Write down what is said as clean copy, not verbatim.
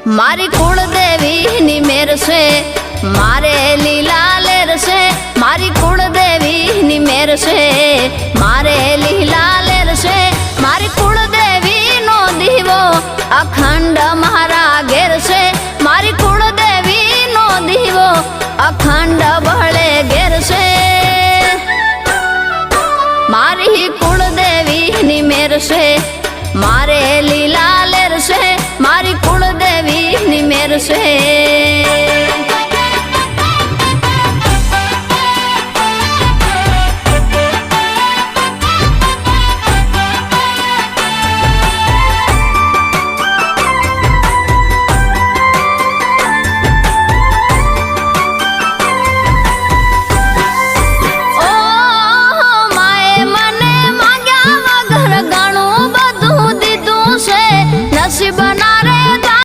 मारी कुलदेवी नी मेर से मारे लीला लेर से मारी कुलदेवी नी मेर से मारे लीला लेर से मारी कुलदेवी नो दीवो अखंड मारा घेर से मारी कुलदेवी नो दीवो अखंड बहले घेर से मारी कुलदेवी नी मेर से मारे लीला लेर से मारी कुलदेवी नी मेर से।